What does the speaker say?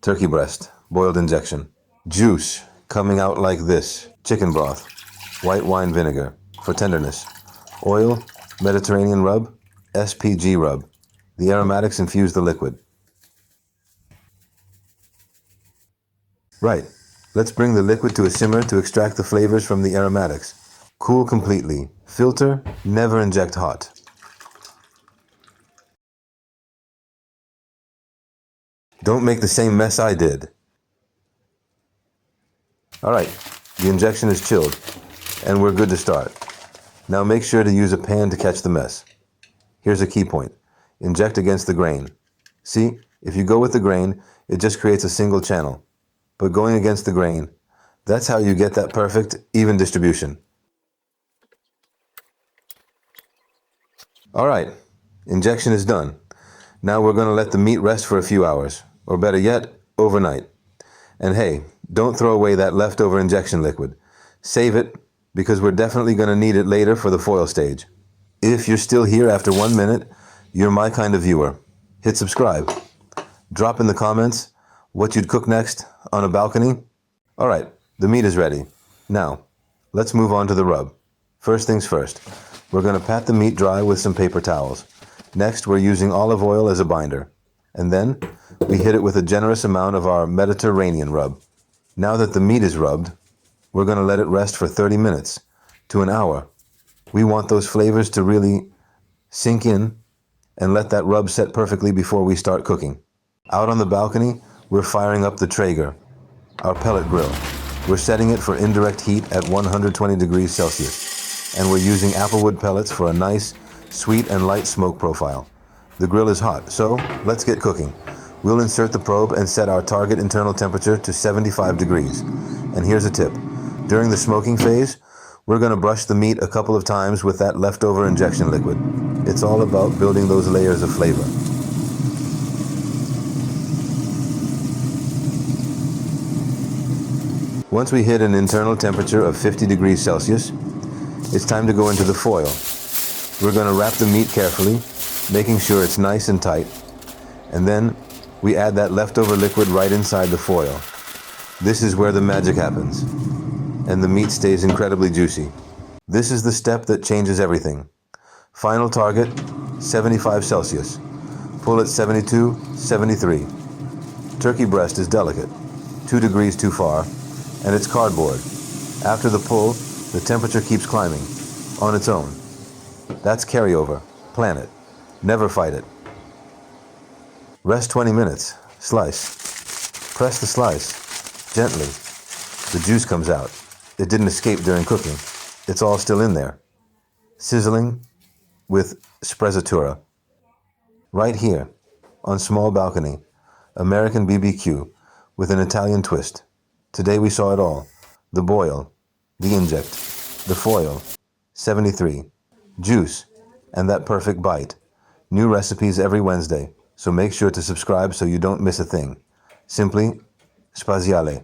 Turkey breast, boiled injection. Juice, coming out like this. Chicken broth, white wine vinegar, for tenderness. Oil, Mediterranean rub, SPG rub. The aromatics infuse the liquid. Right, let's bring the liquid to a simmer to extract the flavors from the aromatics. Cool completely. Filter, never inject hot. Don't make the same mess I did. Alright, the injection is chilled, and we're good to start. Now make sure to use a pan to catch the mess. Here's a key point. Inject against the grain. See, if you go with the grain, it just creates a single channel. But going against the grain, that's how you get that perfect, even distribution. Alright, injection is done. Now we're going to let the meat rest for a few hours, or better yet, overnight. And hey, don't throw away that leftover injection liquid. Save it, because we're definitely going to need it later for the foil stage. If you're still here after 1 minute, you're my kind of viewer. Hit subscribe. Drop in the comments what you'd cook next on a balcony. Alright, the meat is ready. Now, let's move on to the rub. First things first, we're going to pat the meat dry with some paper towels. Next, we're using olive oil as a binder. And then, we hit it with a generous amount of our Mediterranean rub. Now that the meat is rubbed, we're going to let it rest for 30 minutes to an hour. We want those flavors to really sink in and let that rub set perfectly before we start cooking. Out on the balcony, we're firing up the Traeger, our pellet grill. We're setting it for indirect heat at 120 degrees Celsius. And we're using applewood pellets for a nice, sweet and light smoke profile. The grill is hot, so let's get cooking. We'll insert the probe and set our target internal temperature to 75 degrees. And here's a tip. During the smoking phase, we're going to brush the meat a couple of times with that leftover injection liquid. It's all about building those layers of flavor. Once we hit an internal temperature of 50 degrees Celsius, it's time to go into the foil. We're going to wrap the meat carefully, making sure it's nice and tight. And then we add that leftover liquid right inside the foil. This is where the magic happens. And the meat stays incredibly juicy. This is the step that changes everything. Final target, 75 Celsius. Pull at 72, 73. Turkey breast is delicate, 2 degrees too far, and it's cardboard. After the pull, the temperature keeps climbing, on its own. That's carryover. Plan it. Never fight it. Rest 20 minutes. Slice. Press the slice. Gently. The juice comes out. It didn't escape during cooking. It's all still in there. Sizzling with sprezzatura. Right here, on small balcony, American BBQ with an Italian twist. Today we saw it all. The boil, the inject, the foil, 73, juice, and that perfect bite. New recipes every Wednesday, so make sure to subscribe so you don't miss a thing. Simply, spaziale.